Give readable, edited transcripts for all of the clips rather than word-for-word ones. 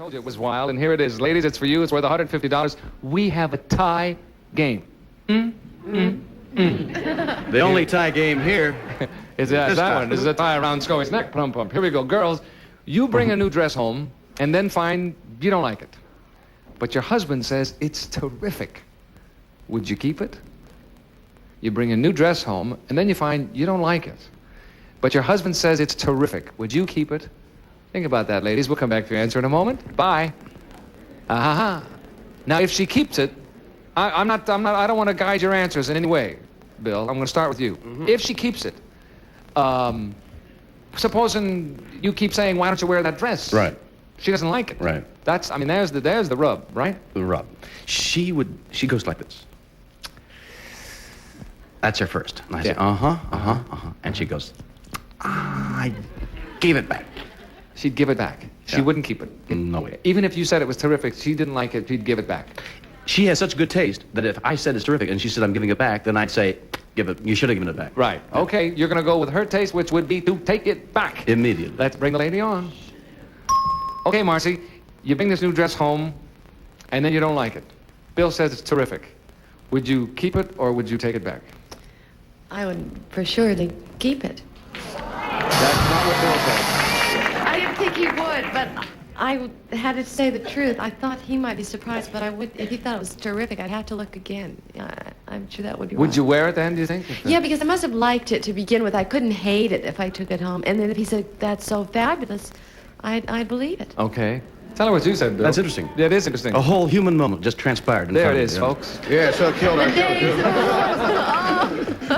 told you it was wild, and here it is. Ladies, it's for you. It's worth $150. We have a tie game. The only tie game here is that one. This is a tie around Scoey's neck. Plum pump. Here we go. Girls, you bring a new dress home and then find you don't like it. But your husband says it's terrific. Would you keep it? You bring a new dress home and then you find you don't like it. But your husband says it's terrific. Would you keep it? Think about that, ladies. We'll come back to your answer in a moment. Bye. Now, if she keeps it, I don't want to guide your answers in any way, Bill. I'm going to start with you. If she keeps it, supposing you keep saying, why don't you wear that dress? Right. She doesn't like it. Right. There's the rub, right? The rub. She goes like this. That's her first. And I say, and she goes, I gave it back. She'd give it back. She wouldn't keep it. No way. Even if you said it was terrific, she didn't like it, she'd give it back. She has such good taste that if I said it's terrific and she said I'm giving it back, then I'd say, you should have given it back. Right. Okay, you're going to go with her taste, which would be to take it back. Immediately. Let's bring the lady on. Okay, Marcy, you bring this new dress home, and then you don't like it. Bill says it's terrific. Would you keep it, or would you take it back? I would for surely keep it. That's not what Bill said. I didn't think he would, but I had to say the truth. I thought he might be surprised, but I would, if he thought it was terrific, I'd have to look again. I'm sure that would be Would you wear it then, do you think? Yeah, because I must have liked it to begin with. I couldn't hate it if I took it home. And then if he said, that's so fabulous, I'd believe it. Okay. Tell her what you said, Bill. That's interesting. Yeah, it is interesting. A whole human moment just transpired. There it is, folks. Yeah, so killed her.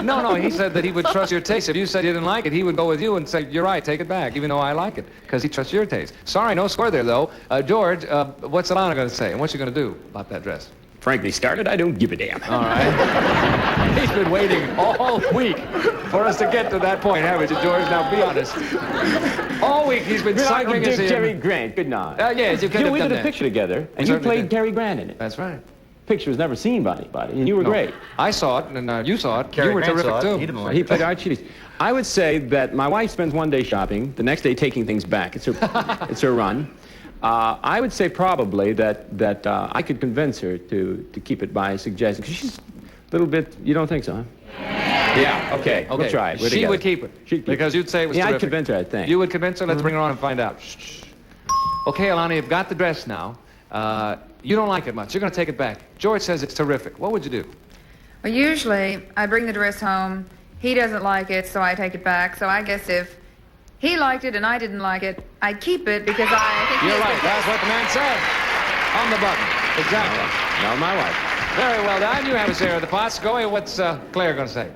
No, he said that he would trust your taste. If you said you didn't like it, he would go with you and say, you're right, take it back, even though I like it, because he trusts your taste. Sorry, no score there, though. George, what's Alana going to say, and what's she going to do about that dress? Frankly, Scarlett, I don't give a damn. All right. He's been waiting all week for us to get to that point, haven't you, George? Now, be honest. All week he's been cycling us in. Cary Grant, good night. Yes, you could have we done did a that. picture together, and We you certainly played did. Cary Grant in it. That's right. Picture was never seen by anybody, and you were No. great. I saw it, and you saw it. You were terrific, too. He didn't like He it. played Archie. I would say that my wife spends one day shopping, the next day taking things back. It's her run. I would say probably that I could convince her to keep it by suggesting, because she's a little bit, you don't think so, huh? Yeah, okay, we'll try it. We're She together. would keep it. She'd keep Because it. you'd say it was Yeah, I'd terrific. convince her, I think. You would convince her? Let's bring her on and find out. Shh. Okay, Alana, you've got the dress now. You don't like it much. You're going to take it back. George says it's terrific. What would you do? Well, usually I bring the dress home. He doesn't like it, so I take it back. So I guess if he liked it and I didn't like it, I'd keep it because I think You're he right. That's what the man said. On the button. Exactly. No, my wife. Very well done. You have a share of the pot. Scoey, what's Claire going to say?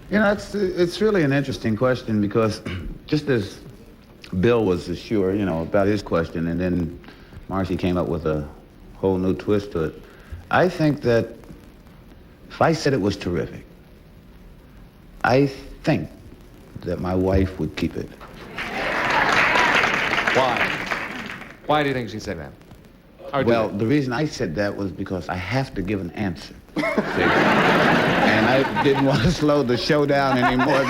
You know, it's really an interesting question because just as Bill was sure, about his question, and then Marcy came up with a whole new twist to it, I think that if I said it was terrific, I think that my wife would keep it. Why? Why do you think she'd say that? Or do Well, you? the reason I said that was because I have to give an answer. See? And I didn't want to slow the show down anymore.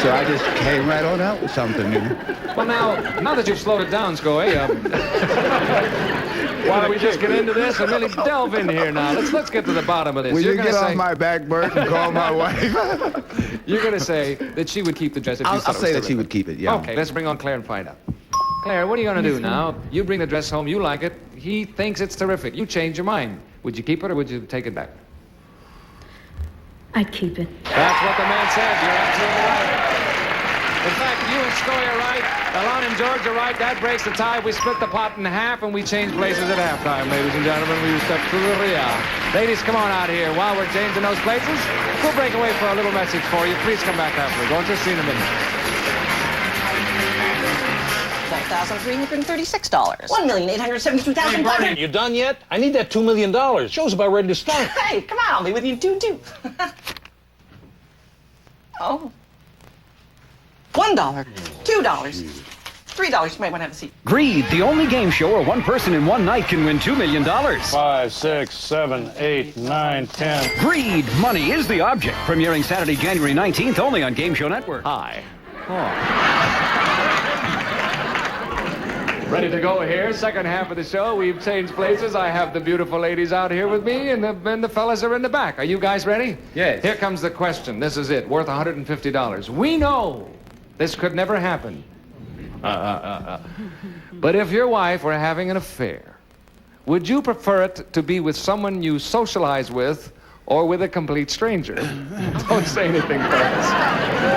So I just came right on out with something. Well, now that you've slowed it down, Scoey, why don't we just get into this and really delve in here now? Let's get to the bottom of this. Will you gonna get say, off my back, Bert, and call my wife? You're going to say that she would keep the dress if you I'll said it was say that she terrific. would keep it, yeah. Okay, let's bring on Claire and find out. Claire, what are you going to do now? You bring the dress home, you like it, he thinks it's terrific. You change your mind. Would you keep it or would you take it back? I'd keep it. That's what the man said. You're absolutely right. In fact, you and Scoey are right. Alana and George are right. That breaks the tie. We split the pot in half and we change places at halftime, ladies and gentlemen. We step to the rear. Ladies, come on out here. While we're changing those places, we'll break away for a little message for you. Please come back after. Don't just see in a minute. $12,336. $1,872,500. You done yet? I need that $2 million. Show's about ready to start. Hey, come on, I'll be with you too. Oh. $1, $2, $3. You might want to have a seat. Greed, the only game show where one person in one night can win $2 million. 5, 6, 7, 8, 9, 10. Greed, money is the object. Premiering Saturday, January 19th, only on Game Show Network. Hi. Ready to go here. Second half of the show. We've changed places. I have the beautiful ladies out here with me, and the fellas are in the back. Are you guys ready? Yes. Here comes the question. This is it. Worth $150. We know this could never happen. But if your wife were having an affair, would you prefer it to be with someone you socialize with or with a complete stranger? Don't say anything, fellas.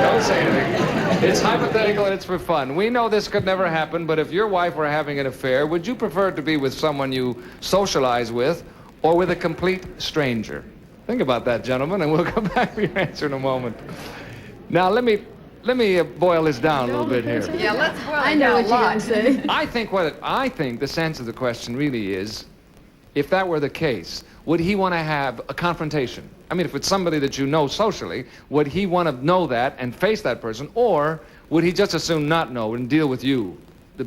Don't say anything. It's hypothetical and it's for fun. We know this could never happen, but if your wife were having an affair, would you prefer it to be with someone you socialize with or with a complete stranger? Think about that, gentlemen, and we'll come back to your answer in a moment. Now, let me boil this down a little bit here. Yeah, let's boil I it know down what a you're lot. going to say. I think the sense of the question really is, if that were the case, would he want to have a confrontation? I mean, if it's somebody that you know socially, would he want to know that and face that person, or would he just as soon not know and deal with you,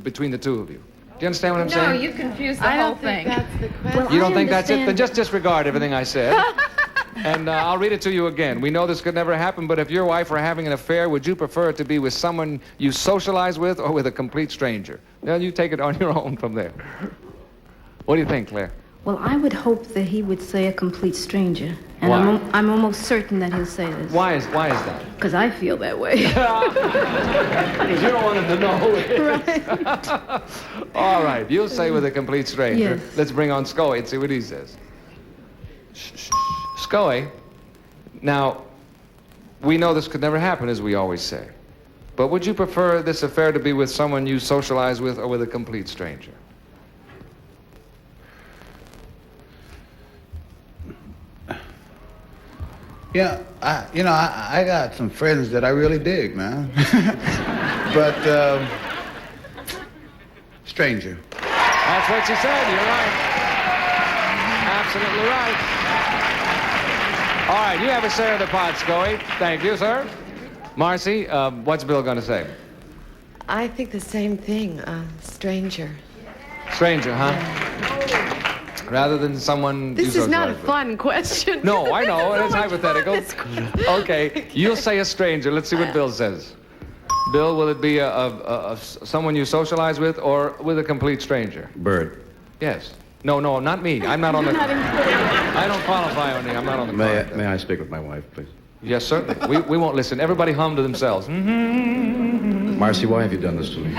between the two of you? Do you understand what I'm No, saying? you confused the I whole don't think thing. that's the question. You don't think that's it? understand. Then just disregard everything I said. And I'll read it to you again. We know this could never happen, but if your wife were having an affair, would you prefer it to be with someone you socialize with or with a complete stranger? Now, you take it on your own from there. What do you think, Claire? Well, I would hope that he would say a complete stranger. And Why? I'm almost certain that he'll say this. Why is that? Because I feel that way. Because you don't want him to know who it is. Right. All right, you'll say with a complete stranger. Yes. Let's bring on Scoey and see what he says. Scoey, now, we know this could never happen, as we always say. But would you prefer this affair to be with someone you socialize with or with a complete stranger? Yeah, I got some friends that I really dig, man. But, stranger. That's what she said. You're right. Absolutely right. All right, you have a share of the pot, Scoey. Thank you, sir. Marcy, what's Bill going to say? I think the same thing. Stranger. Stranger, huh? Rather than someone This you is not a socialize with. fun question. No, I know, and So it's much hypothetical. fun, this question. Okay, you'll say a stranger. Let's see what Bill says. Bill, will it be someone you socialize with or with a complete stranger? Bird. Yes. No, not me. I'm not on the... I don't qualify on the... I'm not on the... May I speak with my wife, please? Yes, certainly. We won't listen. Everybody hum to themselves. Marcy, why have you done this to me?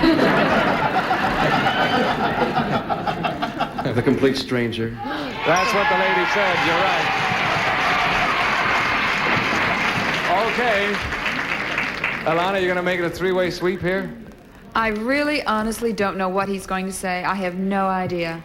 The complete stranger. That's what the lady said. You're right. Okay. Alana, you're going to make it a three-way sweep here? I really, honestly don't know what he's going to say. I have no idea.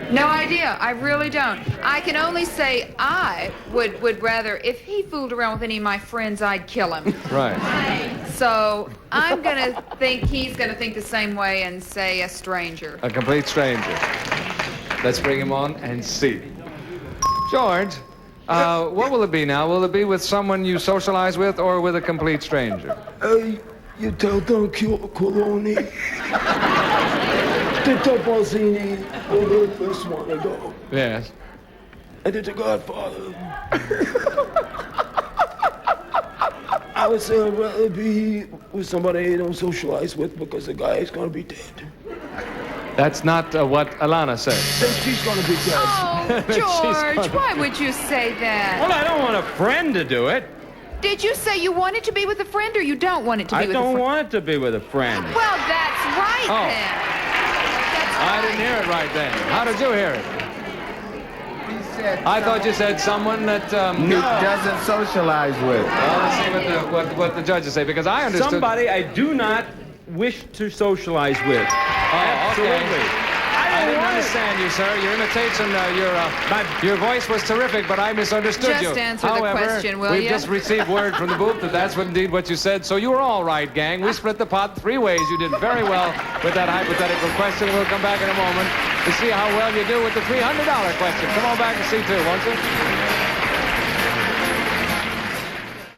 No idea. I really don't. I can only say I would rather, if he fooled around with any of my friends, I'd kill him. Right. So I'm going to think he's going to think the same way and say a stranger. A complete stranger. Let's bring him on and see. George, what will it be now? Will it be with someone you socialize with or with a complete stranger? You tell them Coloni. The Topazini were the first one to go. Yes. And then the Godfather. I would say I'd rather be with somebody you don't socialize with because the guy is going to be dead. That's not what Alana said. Then she's going to be dead. Oh, George, why would you say that? Well, I don't want a friend to do it. Did you say you wanted to be with a friend or you don't want it to be I with a friend? don't want to be with a friend. Well, that's right Oh. then. That's I right. didn't hear it right then. How did you hear it? I thought you said someone that... He doesn't socialize with. Well, let's see what the judges say, because I understood... Somebody I do not wish to socialize with. Absolutely. I didn't understand you, sir. Your imitation, your voice was terrific, but I misunderstood you. Just answer the However, question, will we've ya? just received word from the booth that that's indeed what you said, so you were all right, gang. We split the pot three ways. You did very well with that hypothetical question. We'll come back in a moment to see how well you do with the $300 question. Come on back and see too, won't you?